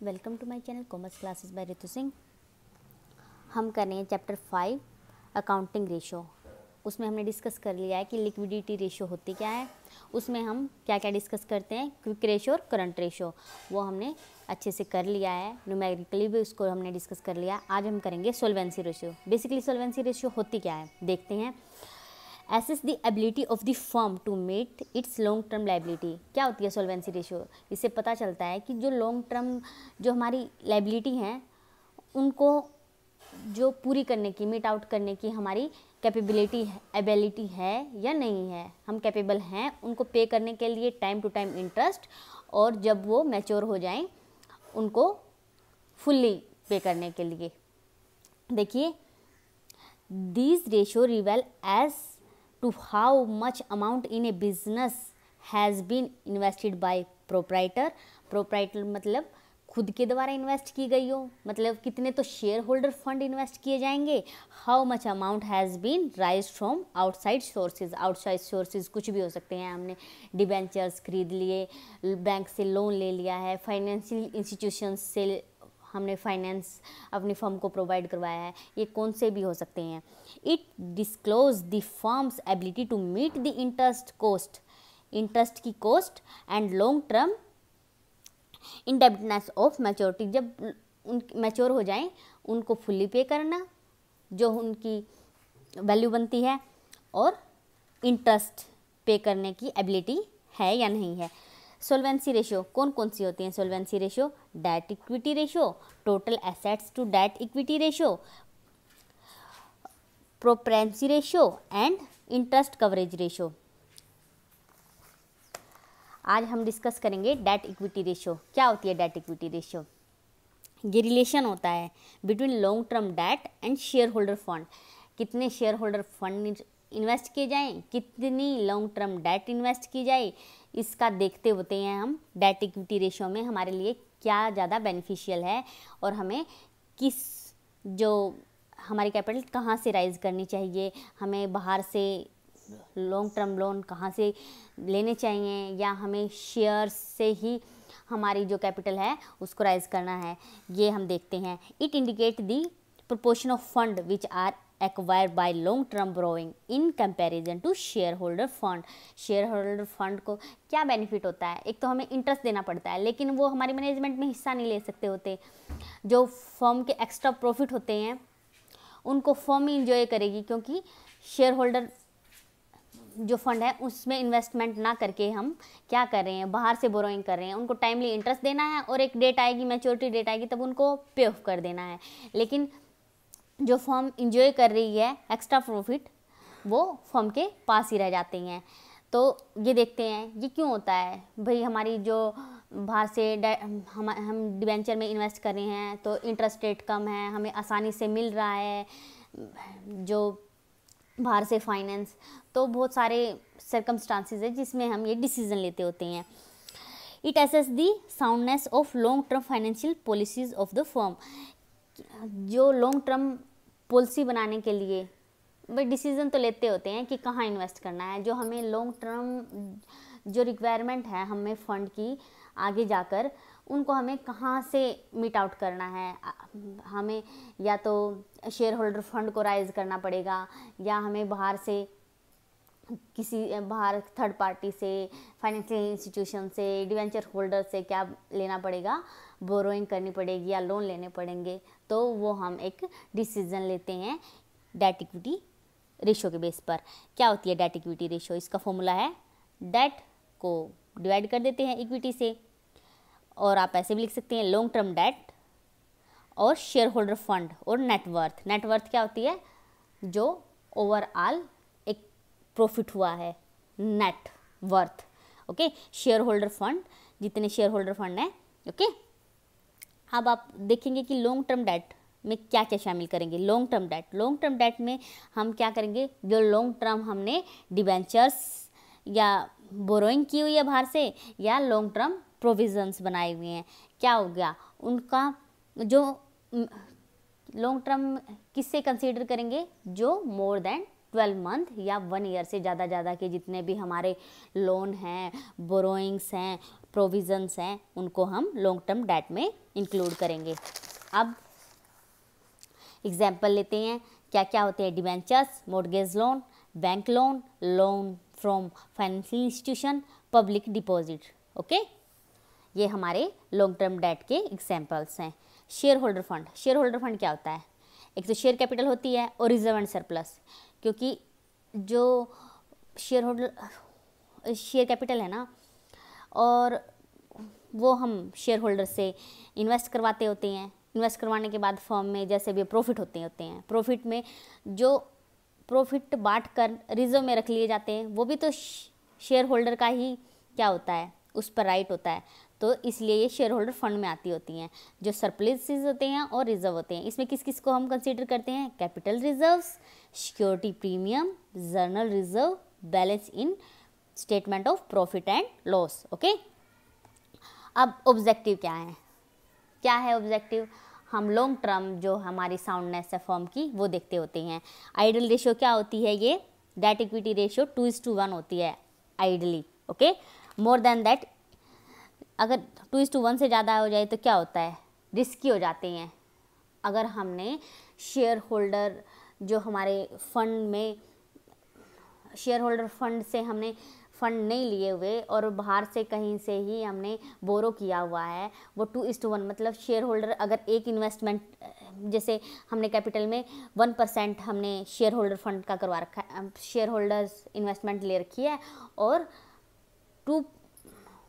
Welcome to my channel commerce classes by Ritu Singh. हम कर रहे हैं चैप्टर 5 अकाउंटिंग रेशो। उसमें हमने डिस्कस कर लिया है कि लिक्विडिटी रेशो होती क्या है। उसमें हम क्या क्या डिस्कस करते हैं, क्विक रेशो और करंट रेशो, वो हमने अच्छे से कर लिया है। न्यूमेरिकली भी उसको हमने डिस्कस कर लिया। आज हम करेंगे solvency ratio. Basically solvency ratio होती क्या है देखते हैं। Assess the ability of the firm to meet its long term liability. क्या होती है सॉल्वेंसी रेशियो? इससे पता चलता है कि जो लॉन्ग टर्म जो हमारी लाइबिलिटी हैं उनको जो पूरी करने की, मीट आउट करने की हमारी कैपेबिलिटी एबिलिटी है या नहीं है। हम कैपेबल हैं उनको पे करने के लिए टाइम टू टाइम इंटरेस्ट, और जब वो मैच्योर हो जाएं उनको फुल्ली पे करने के लिए। देखिए, these ratio reveal as to how much amount in a business has been invested by proprietor। proprietor मतलब खुद के द्वारा इन्वेस्ट की गई हो, मतलब कितने तो शेयर होल्डर फंड इन्वेस्ट किए जाएंगे। How much amount has been raise from outside sources. Outside sources कुछ भी हो सकते हैं। हमने डिबेंचर्स खरीद लिए, बैंक से लोन ले लिया है, फाइनेंशियल इंस्टीट्यूशन से हमने फाइनेंस अपनी फर्म को प्रोवाइड करवाया है, ये कौन से भी हो सकते हैं। It disclose the firm's ability to meet the interest cost, interest की cost and long term indebtedness of maturity. जब उन मैच्योर हो जाएं उनको फुल्ली पे करना जो उनकी वैल्यू बनती है, और इंटरेस्ट पे करने की एबिलिटी है या नहीं है। सॉल्वेंसी रेशियो कौन कौन सी होती हैं? Solvency ratio, debt equity ratio, total assets to debt equity ratio, propensity ratio and interest coverage ratio. आज हम डिस्कस करेंगे डेट इक्विटी रेशियो। क्या होती है डेट इक्विटी रेशियो? ये रिलेशन होता है between long term debt and share holder fund. कितने शेयर होल्डर फंड इन्वेस्ट किए जाएं, कितनी लॉन्ग टर्म डेट इन्वेस्ट की जाए, इसका देखते होते हैं हम डेट इक्विटी रेशियो में हमारे लिए क्या ज़्यादा बेनिफिशियल है, और हमें किस जो हमारी कैपिटल कहाँ से राइज करनी चाहिए, हमें बाहर से लॉन्ग टर्म लोन कहाँ से लेने चाहिए, या हमें शेयर से ही हमारी जो कैपिटल है उसको राइज करना है, ये हम देखते हैं। It indicate the proportion of fund which are acquired by long term borrowing in comparison to share holder fund. Share holder fund को क्या बेनिफिट होता है? एक तो हमें इंटरेस्ट देना पड़ता है, लेकिन वो हमारी मैनेजमेंट में हिस्सा नहीं ले सकते होते। जो फर्म के एक्स्ट्रा प्रॉफिट होते हैं उनको फर्म ही इंजॉय करेगी, क्योंकि शेयर होल्डर जो फंड है उसमें इन्वेस्टमेंट ना करके हम क्या कर रहे हैं, बाहर से बोरोइंग कर रहे हैं। उनको टाइमली इंटरेस्ट देना है, और एक डेट आएगी, मैच्योरिटी डेट आएगी, तब उनको पे ऑफ कर देना है। लेकिन जो फर्म इंजॉय कर रही है एक्स्ट्रा प्रॉफिट, वो फर्म के पास ही रह जाते हैं। तो ये देखते हैं ये क्यों होता है भाई। हमारी जो बाहर से हम डिबेंचर में इन्वेस्ट कर रहे हैं तो इंटरेस्ट रेट कम है, हमें आसानी से मिल रहा है जो बाहर से फाइनेंस, तो बहुत सारे सर्कमस्टांसेस है जिसमें हम ये डिसीजन लेते होते हैं। It assess the soundness of long term financial policies of the firm. जो लॉन्ग टर्म पॉलिसी बनाने के लिए भाई डिसीजन तो लेते होते हैं कि कहाँ इन्वेस्ट करना है, जो हमें लॉन्ग टर्म जो रिक्वायरमेंट है हमें फंड की आगे जाकर, उनको हमें कहाँ से मीट आउट करना है। हमें या तो शेयर होल्डर फंड को राइज करना पड़ेगा, या हमें बाहर से किसी बाहर थर्ड पार्टी से, फाइनेंशियल इंस्टीट्यूशन से, डिवेंचर होल्डर से क्या लेना पड़ेगा, बोरोइंग करनी पड़ेगी या लोन लेने पड़ेंगे। तो वो हम एक डिसीजन लेते हैं डेट इक्विटी रेशियो के बेस पर। क्या होती है डेट इक्विटी रेशियो? इसका फॉर्मूला है, डेट को डिवाइड कर देते हैं इक्विटी से, और आप ऐसे भी लिख सकते हैं लॉन्ग टर्म डेट और शेयर होल्डर फंड और नेटवर्थ। नेटवर्थ क्या होती है? जो ओवरऑल एक प्रॉफिट हुआ है, net worth. Okay, share holder fund, जितने शेयर होल्डर फंड हैं। ओके, अब आप देखेंगे कि लॉन्ग टर्म डेट में क्या क्या शामिल करेंगे। लॉन्ग टर्म डेट में हम क्या करेंगे, जो लॉन्ग टर्म हमने डिबेंचर्स या बोरोइंग की हुई है बाहर से, या लॉन्ग टर्म प्रोविजंस बनाए हुए हैं, क्या हो गया उनका जो लॉन्ग टर्म किससे कंसीडर करेंगे? जो मोर देन 12 मंथ या 1 ईयर से ज़्यादा के जितने भी हमारे लोन हैं, बोरोइंग्स हैं, प्रोविजंस हैं, उनको हम लॉन्ग टर्म डेट में इंक्लूड करेंगे। अब एग्जाम्पल लेते हैं, क्या क्या होते हैं। Debentures, mortgage loan, bank loan, loan from financial institution, public deposit. Okay, ये हमारे लॉन्ग टर्म डेट के एग्जाम्पल्स हैं। Share holder fund, share holder fund क्या होता है? एक तो शेयर कैपिटल होती है और रिजर्व एंड सरप्लस, क्योंकि जो शेयर कैपिटल है ना, और वो हम शेयर होल्डर से इन्वेस्ट करवाते होते हैं। इन्वेस्ट करवाने के बाद फर्म में जैसे भी प्रॉफिट होते हैं, प्रॉफिट में जो प्रॉफिट बांट कर रिजर्व में रख लिए जाते हैं, वो भी तो शेयर होल्डर का ही क्या होता है, उस पर राइट होता है। तो इसलिए ये शेयर होल्डर फंड में आती होती हैं, जो सरप्लसेस होते हैं और रिजर्व होते हैं। इसमें किस किस को हम कंसीडर करते हैं? Capital reserves, security premium, journal reserve, balance in statement of profit and loss. Okay, अब ऑब्जेक्टिव क्या है? क्या है ऑब्जेक्टिव? हम लॉन्ग टर्म जो हमारी साउंडनेस है फर्म की, वो देखते होते हैं। आइडल रेशियो क्या होती है? ये डेट इक्विटी रेशियो 2:1 होती है ideally. Okay, more than that अगर 2:1 से ज़्यादा हो जाए तो क्या होता है? रिस्की हो जाते हैं। अगर हमने शेयर होल्डर जो हमारे फंड में, शेयर होल्डर फंड से हमने फंड नहीं लिए हुए और बाहर से कहीं से ही हमने बोरो किया हुआ है, वो 2:1 मतलब शेयर होल्डर अगर एक इन्वेस्टमेंट, जैसे हमने कैपिटल में 1% हमने शेयर होल्डर फंड का करवा रखा है, शेयर होल्डर्स इन्वेस्टमेंट ले रखी है, और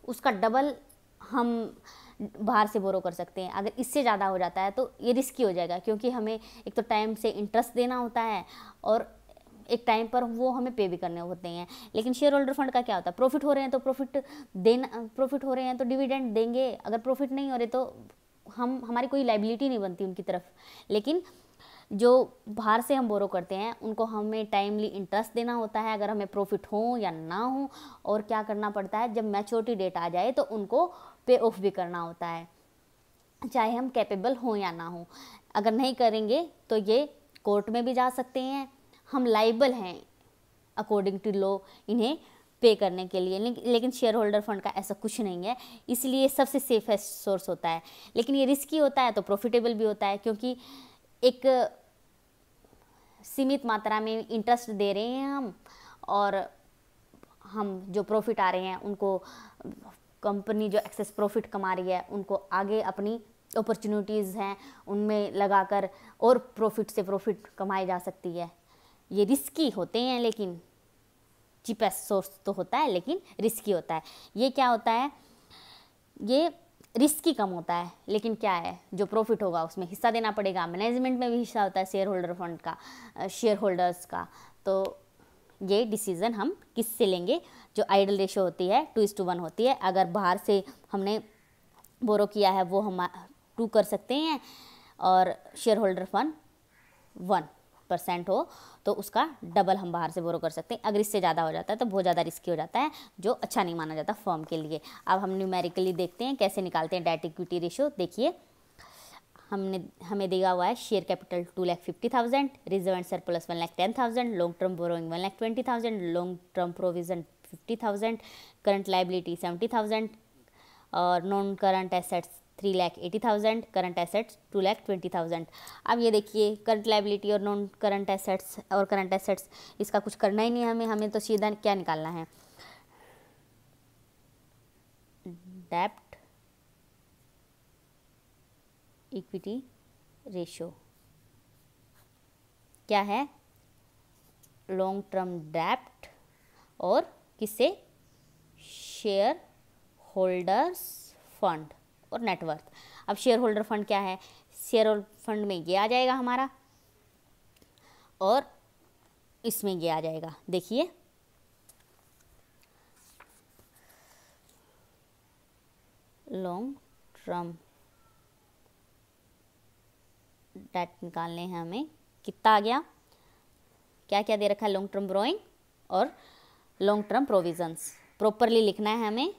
उसका डबल हम बाहर से बोरो कर सकते हैं। अगर इससे ज़्यादा हो जाता है तो ये रिस्की हो जाएगा, क्योंकि हमें एक तो टाइम से इंटरेस्ट देना होता है और एक टाइम पर वो हमें पे भी करने होते हैं। लेकिन शेयर होल्डर फंड का क्या होता है? प्रॉफिट हो रहे हैं तो प्रॉफिट हो रहे हैं तो डिविडेंड देंगे, अगर प्रॉफिट नहीं हो रहे तो हमारी कोई लायबिलिटी नहीं बनती उनकी तरफ। लेकिन जो बाहर से हम बोरो करते हैं उनको हमें टाइमली इंटरेस्ट देना होता है, अगर हमें प्रॉफिट हो या ना हो, और क्या करना पड़ता है, जब मैच्योरिटी डेट आ जाए तो उनको पे ऑफ भी करना होता है, चाहे हम कैपेबल हों या ना हो। अगर नहीं करेंगे तो ये कोर्ट में भी जा सकते हैं, हम लाइबल हैं अकॉर्डिंग टू लॉ इन्हें पे करने के लिए। लेकिन शेयर होल्डर फंड का ऐसा कुछ नहीं है, इसलिए सबसे सेफेस्ट सोर्स होता है। लेकिन ये रिस्की होता है तो प्रॉफिटेबल भी होता है, क्योंकि एक सीमित मात्रा में इंटरेस्ट दे रहे हैं हम, और हम जो प्रॉफिट आ रहे हैं उनको, कंपनी जो एक्सेस प्रॉफिट कमा रही है उनको आगे अपनी अपॉर्चुनिटीज़ हैं उनमें लगाकर और प्रॉफिट से प्रॉफिट कमाई जा सकती है। ये रिस्की होते हैं, लेकिन चीपेस्ट सोर्स तो होता है लेकिन रिस्की होता है। ये क्या होता है? ये रिस्की कम होता है, लेकिन क्या है, जो प्रॉफिट होगा उसमें हिस्सा देना पड़ेगा। मैनेजमेंट में भी हिस्सा होता है शेयर होल्डर फंड का, शेयर होल्डर्स का। तो ये डिसीज़न हम किससे लेंगे? जो आइडल रेशो होती है 2:1 होती है। अगर बाहर से हमने बोरो किया है वो हम 2 कर सकते हैं, और शेयर होल्डर फंड 1% हो तो उसका डबल हम बाहर से बोरो कर सकते हैं। अगर इससे ज़्यादा हो जाता है तो बहुत ज़्यादा रिस्की हो जाता है, जो अच्छा नहीं माना जाता फर्म के लिए। अब हम न्यूमेरिकली देखते हैं कैसे निकालते हैं डेट इक्विटी रेशियो। देखिए, हमें दिया हुआ है share capital 2,50,000, reserve and surplus 1,10,000, long term borrowing 1,20,000, long term provision 50,000, current liability 70,000, और non current assets 3,80,000, current assets 2,20,000। अब ये देखिए, करंट लाइबिलिटी और नॉन करंट एसेट्स और करंट एसेट्स, इसका कुछ करना ही नहीं है हमें तो सीधा क्या निकालना है? डेब्ट इक्विटी रेशियो क्या है? लॉन्ग टर्म डेब्ट और किससे? शेयर होल्डर्स फंड और नेटवर्थ। अब शेयर होल्डर फंड क्या है? शेयर होल्डर फंड में ये आ जाएगा हमारा, और इसमें ये आ जाएगा। देखिए, लॉन्ग टर्म डेट निकालने हैं हमें, कितना आ गया? क्या क्या दे रखा है? लॉन्ग टर्म बोरोइंग और लॉन्ग टर्म प्रोविजंस। प्रॉपरली लिखना है हमें,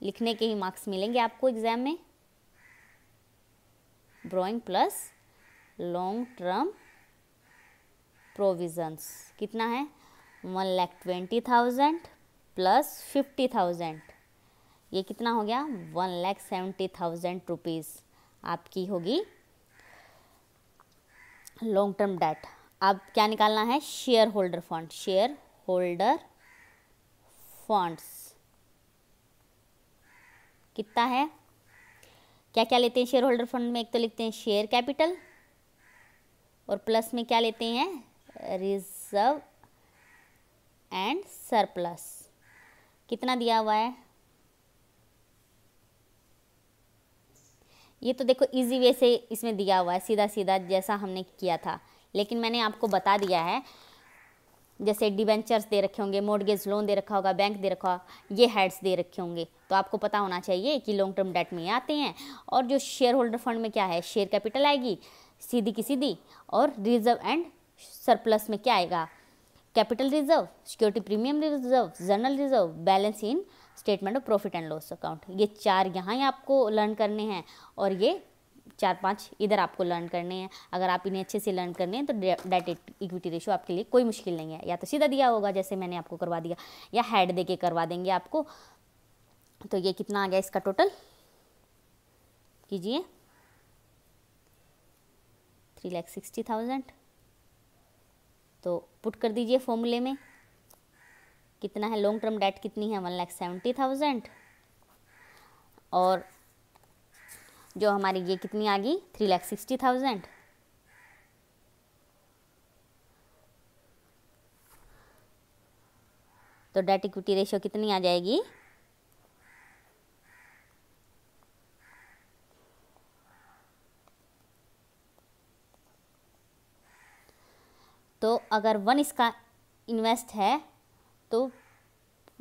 लिखने के ही मार्क्स मिलेंगे आपको एग्जाम में। Borrowing plus long term provisions कितना है 1,20,000 प्लस 50,000, ये कितना हो गया 1,70,000 रुपीज़ आपकी होगी लॉन्ग टर्म डेट। अब क्या निकालना है share holder fund, share holder funds कितना है, क्या क्या लेते हैं शेयर होल्डर फंड में, एक तो लिखते हैं शेयर कैपिटल और प्लस में क्या लेते हैं रिजर्व एंड सरप्लस, कितना दिया हुआ है, ये तो देखो इजी वे से इसमें दिया हुआ है सीधा सीधा जैसा हमने किया था, लेकिन मैंने आपको बता दिया है जैसे डिवेंचर्स दे रखे होंगे, मॉर्गेज लोन दे रखा होगा, बैंक दे रखा होगा, ये हेड्स दे रखे होंगे, तो आपको पता होना चाहिए कि लॉन्ग टर्म डेट में आते हैं। और जो शेयर होल्डर फंड में क्या है शेयर कैपिटल आएगी सीधी की सीधी, और रिजर्व एंड सरप्लस में क्या आएगा capital reserve, security premium reserve, journal reserve, balance in statement of profit and loss account. ये 4 यहाँ ही आपको लर्न करने हैं और ये 4-5 इधर आपको लर्न करने हैं। अगर आप इन्हें अच्छे से लर्न करने हैं तो डेट इक्विटी रेशियो आपके लिए कोई मुश्किल नहीं है, या तो सीधा दिया होगा जैसे मैंने आपको करवा दिया, या हेड दे के करवा देंगे आपको। तो ये कितना आ गया इसका टोटल कीजिए 3,60,000, तो पुट कर दीजिए फॉर्मूले में, कितना है लॉन्ग टर्म डेट कितनी है 1,70,000 और जो हमारी ये कितनी आ गई 3,60,000, तो डेट इक्विटी रेशियो कितनी आ जाएगी तो अगर 1 इसका इन्वेस्ट है तो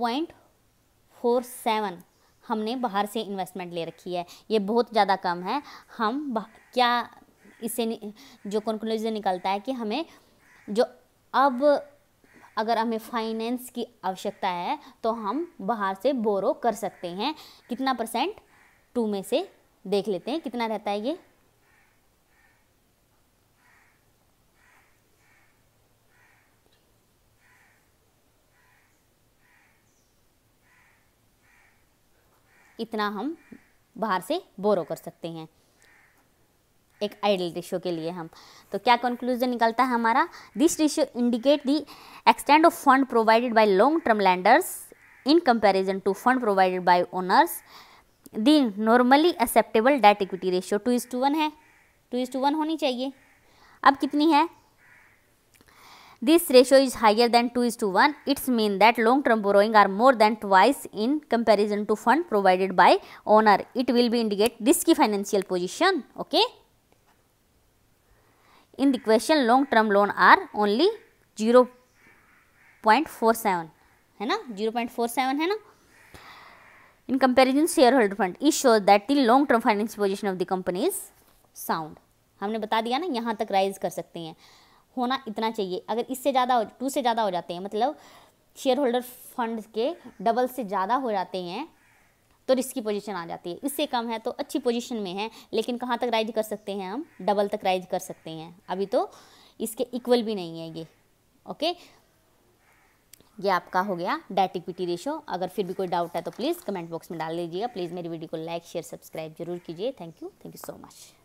0.47 हमने बाहर से इन्वेस्टमेंट ले रखी है, ये बहुत ज़्यादा कम है। हम क्या इससे जो कंक्लूजन निकलता है कि हमें जो अब अगर हमें फाइनेंस की आवश्यकता है तो हम बाहर से बोरो कर सकते हैं। कितना परसेंट 2 में से देख लेते हैं कितना रहता है ये, इतना हम बाहर से बोरो कर सकते हैं एक आइडल रेशियो के लिए हम। तो क्या कंक्लूजन निकलता है हमारा, this ratio indicate the extent of fund provided by long term lenders in comparison to fund provided by owners. The normally acceptable debt equity ratio 2:1 है, 2:1 होनी चाहिए। अब कितनी है, this ratio is higher than 2:1, it's mean that long term borrowing are more than twice in comparison to fund provided by owner. It will be indicate risky financial position. Okay, in the question long term loan are only 0.47 है ना, 0.47 है ना, in comparison shareholder fund it shows that the long term financial position of the company is sound. हमने बता दिया ना यहाँ तक राइज कर सकते हैं, होना इतना चाहिए। अगर इससे ज़्यादा 2 से ज़्यादा हो जाते हैं, मतलब शेयर होल्डर फंड के डबल से ज़्यादा हो जाते हैं तो रिस्की पोजीशन आ जाती है। इससे कम है तो अच्छी पोजीशन में है, लेकिन कहाँ तक राइज कर सकते हैं हम, डबल तक राइज कर सकते हैं। अभी तो इसके इक्वल भी नहीं है ये। ओके, ये आपका हो गया डेट इक्विटी रेशियो। अगर फिर भी कोई डाउट है तो प्लीज़ कमेंट बॉक्स में डाल लीजिएगा। प्लीज़ मेरी वीडियो को लाइक शेयर सब्सक्राइब जरूर कीजिए। Thank you so much.